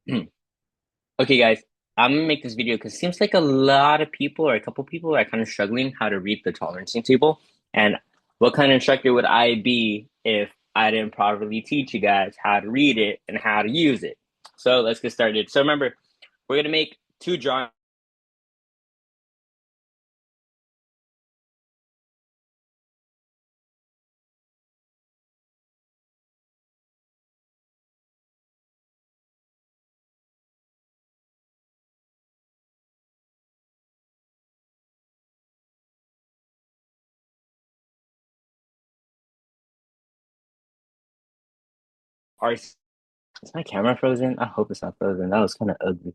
Okay, guys, I'm gonna make this video because it seems like a lot of people or a couple people are kind of struggling how to read the tolerancing table. And what kind of instructor would I be if I didn't properly teach you guys how to read it and how to use it? So let's get started. So remember, we're gonna make two drawings. Is my camera frozen? I hope it's not frozen. That was kind of ugly.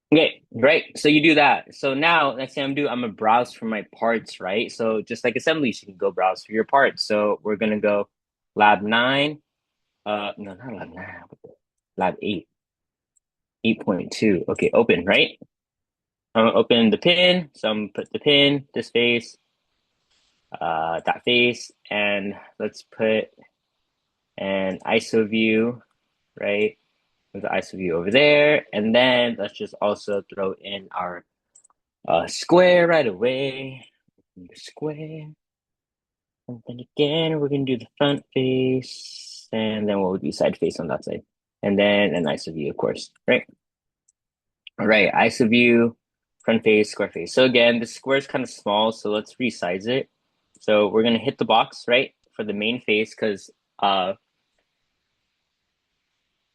Okay, great. So you do that. So now, next thing I'm gonna browse for my parts, right? So just like assemblies, you can go browse for your parts. So we're gonna go Lab 9. No, not Lab 9. Lab 8, 8.2. Okay, open, right? I'm gonna open the pin. So I'm gonna put the pin, this face, that face, and let's put an ISO view, right? With the ISO view over there. And then let's just also throw in our square right away. Square. And then again, we're gonna do the front face, and then we'll do side face on that side. And then an ISO view, of course, right? All right, ISO view, front face, square face. So again, the square is kind of small, so let's resize it. So we're gonna hit the box, right, for the main face, because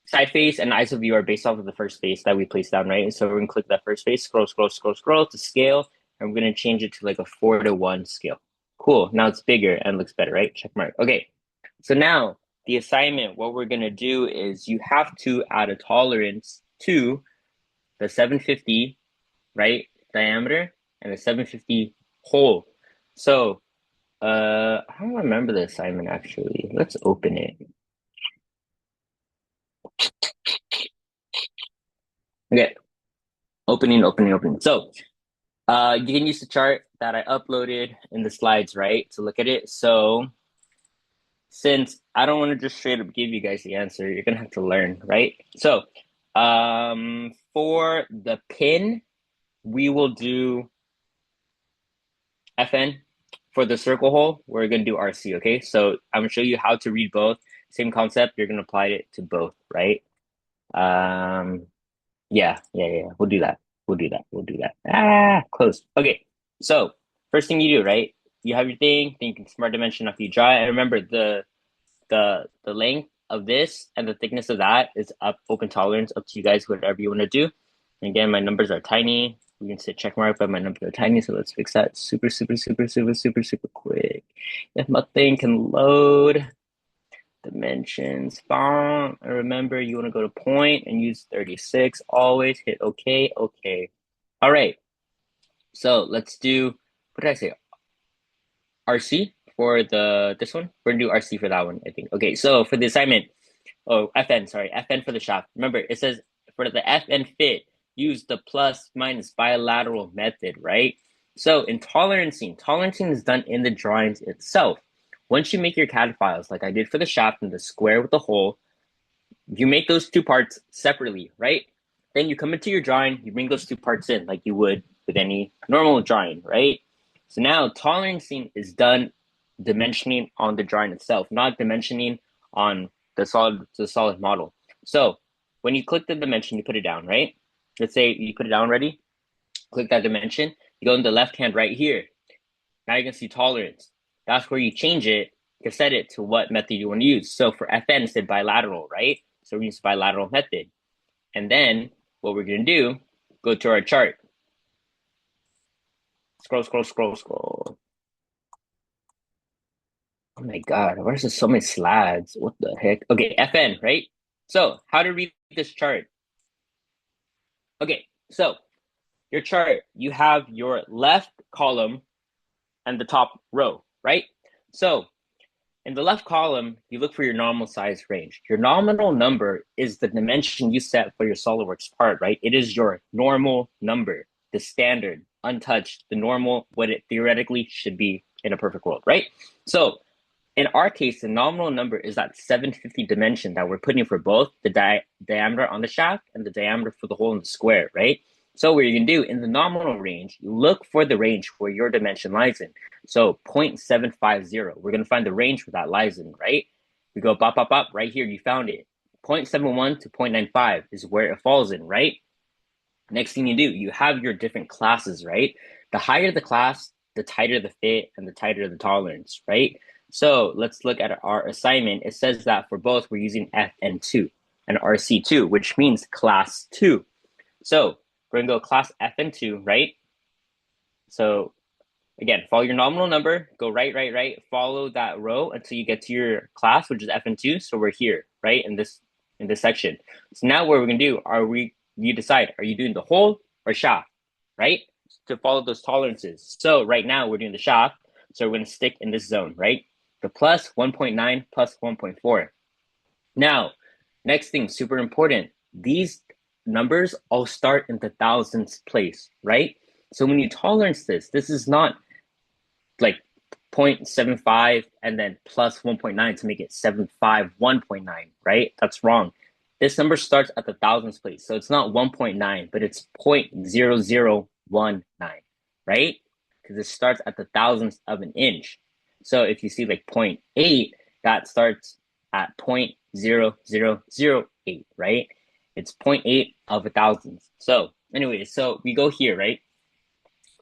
side face and ISO view are based off of the first face that we placed down, right? So we're gonna click that first face, scroll, scroll, scroll, scroll to scale, and we're gonna change it to like a 4:1 scale. Cool, now it's bigger and looks better, right? Check mark. Okay, so now the assignment, what we're gonna do is you have to add a tolerance to the 750, right, diameter, and the 750 hole. So I don't remember the assignment actually. Let's open it. Okay, opening. So you can use the chart that I uploaded in the slides, right, to look at it. So since I don't want to just straight up give you guys the answer, you're gonna have to learn, right? So for the pin, we will do FN. For the circle hole, we're gonna do RC, okay? So I'm gonna show you how to read both. Same concept, you're gonna apply it to both, right? Um, yeah. We'll do that. Close. Okay. So first thing you do, right? You have your thing, then you can smart dimension after you draw it. And remember the length of this and the thickness of that is up open tolerance, up to you guys, whatever you want to do. And again, my numbers are tiny. We can say check mark, but my numbers are tiny, so let's fix that super quick. If my thing can load dimensions, font, and remember you want to go to point and use 36. Always hit OK. All right. So let's do, what did I say? RC for this one. We're gonna do RC for that one, I think. Okay, so for the assignment, FN, sorry, FN for the shaft. Remember, it says for the FN fit, use the plus minus bilateral method, right? So in tolerancing is done in the drawings itself. Once you make your CAD files, like I did for the shaft and the square with the hole, you make those two parts separately, right? Then you come into your drawing, you bring those two parts in like you would with any normal drawing, right? So now tolerancing is done dimensioning on the drawing itself, not dimensioning on the solid model. So when you click the dimension, you put it down, right? Let's say you put it down ready, click that dimension, you go in the left hand right here. Now you can see tolerance. That's where you change it to set it to what method you want to use. So for FN, it's bilateral, right? So we use bilateral method. And then what we're going to do, go to our chart. Scroll. Oh my God, where's there so many slides? What the heck? Okay, FN, right? So how to read this chart? Okay, so your chart, you have your left column and the top row, right? So in the left column, you look for your normal size range. Your nominal number is the dimension you set for your SolidWorks part, right? It is your normal number, the standard, untouched, the normal, what it theoretically should be in a perfect world, right? So in our case, the nominal number is that 750 dimension that we're putting for both the diameter on the shaft and the diameter for the hole in the square, right? So what you can do in the nominal range, you look for the range where your dimension lies in. So 0.750, we're going to find the range where that lies in, right? We go pop, pop, pop, right here, you found it. 0.71 to 0.95 is where it falls in, right? Next thing you do, you have your different classes, right? The higher the class, the tighter the fit and the tighter the tolerance, right? So let's look at our assignment. It says that for both, we're using FN2 and RC2, which means class 2. So we're going to go class FN2, right? So again, follow your nominal number, go right, right, right, follow that row until you get to your class, which is FN2. So we're here, right, in this section. So now what we're going to do, you decide, are you doing the hole or shaft, right? To follow those tolerances. So right now we're doing the shaft. So we're going to stick in this zone, right? The plus 1.9 plus 1.4. Now, next thing, super important. These numbers all start in the thousandths place, right? So when you tolerance this is not like 0.75 and then plus 1.9 to make it 751.9, right? That's wrong. This number starts at the thousandths place. So it's not 1.9, but it's 0.0019, right? Because it starts at the thousandths of an inch. So if you see like 0.8, that starts at 0.0008, right? It's 0.8 of a thousandth. So anyway, so we go here, right?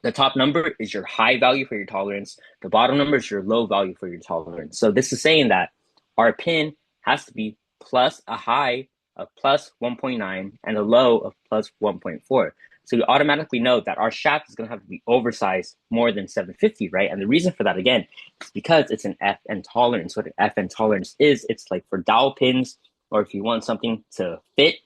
The top number is your high value for your tolerance. The bottom number is your low value for your tolerance. So this is saying that our pin has to be plus a high of plus 1.9 and a low of plus 1.4. So we automatically know that our shaft is going to have to be oversized more than 750, right? And the reason for that, again, is because it's an FN tolerance. What an FN tolerance is, it's like for dowel pins, or if you want something to fit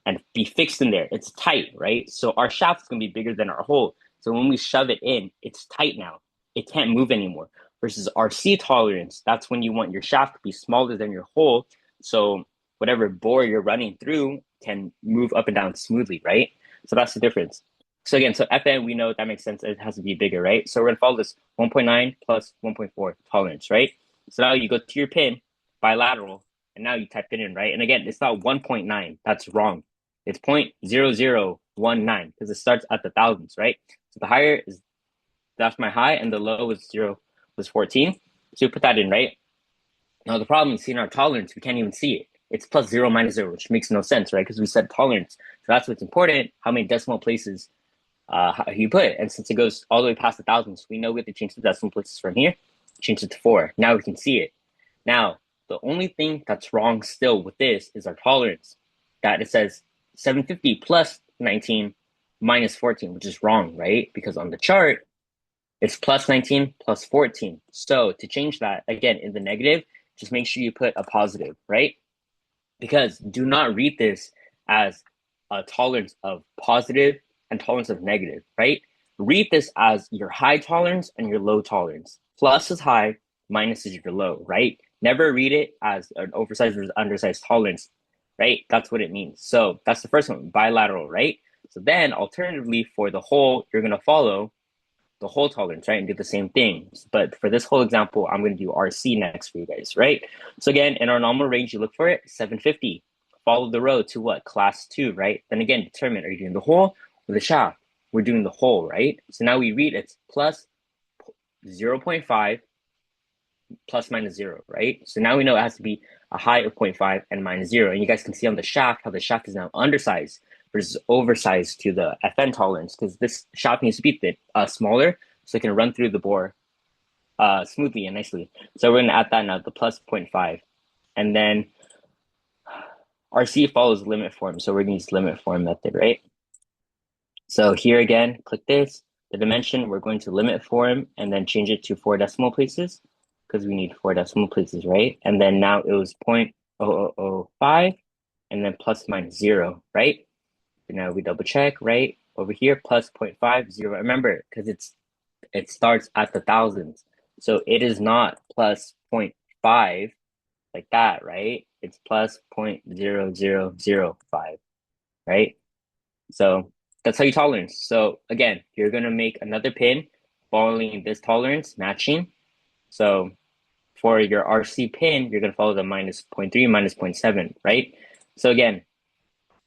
and be fixed in there, it's tight, right? So our shaft is going to be bigger than our hole. So when we shove it in, it's tight now. It can't move anymore. Versus RC tolerance, that's when you want your shaft to be smaller than your hole. So whatever bore you're running through can move up and down smoothly, right? So that's the difference. So again, so FN, we know that makes sense. It has to be bigger, right? So we're going to follow this 1.9 plus 1.4 tolerance, right? So now you go to your pin, bilateral, and now you type it in, right? And again, it's not 1.9. That's wrong. It's 0.0019 because it starts at the thousands, right? So the higher is, that's my high, and the low was 14. So we put that in, right? Now the problem is, seeing our tolerance, we can't even see it. It's plus 0 minus 0, which makes no sense, right? Because we said tolerance. So that's what's important, how many decimal places you put it. And since it goes all the way past the thousands, we know we have to change the decimal places from here, change it to 4. Now we can see it. Now, the only thing that's wrong still with this is our tolerance. That it says 750 plus 19 minus 14, which is wrong, right? Because on the chart, it's plus 19 plus 14. So to change that, again, in the negative, just make sure you put a positive, right? Because do not read this as a tolerance of positive and tolerance of negative, right? Read this as your high tolerance and your low tolerance. Plus is high, minus is your low, right? Never read it as an oversized versus undersized tolerance, right? That's what it means. So that's the first one, bilateral, right? So then alternatively for the hole, you're going to follow the hole tolerance, right? And do the same thing. But for this whole example, I'm going to do RC next for you guys, right? So again, in our normal range, you look for it, 750. Follow the row to what? Class 2, right? Then again, determine, are you doing the hole or the shaft? We're doing the hole, right? So now we read it's plus 0.5 plus minus 0, right? So now we know it has to be a high of 0.5 and minus 0. And you guys can see on the shaft how the shaft is now undersized versus oversized to the FN tolerance, because this shaft needs to be smaller so it can run through the bore smoothly and nicely. So we're going to add that now, the plus 0.5. And then RC follows limit form. So we're going to use limit form method, right? So here again, click this. The dimension, we're going to limit form and then change it to 4 decimal places because we need 4 decimal places, right? And then now it was 0.0005 and then plus minus 0, right? So now we double check, right? Over here, plus 0.50. Remember, because it starts at the thousands. So it is not plus 0.5 like that, right? It's plus 0.0005, right? So that's how you tolerance. So again, you're going to make another pin following this tolerance, matching. So for your RC pin, you're going to follow the minus 0.3, minus 0.7, right? So again,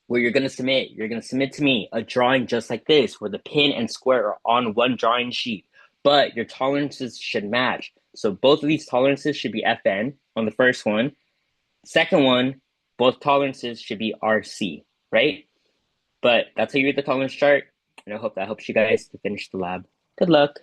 where you're going to submit to me a drawing just like this, where the pin and square are on one drawing sheet, but your tolerances should match. So both of these tolerances should be FN on the first one. Second one, both tolerances should be RC, right? But that's how you read the tolerance chart. And I hope that helps you guys to finish the lab. Good luck.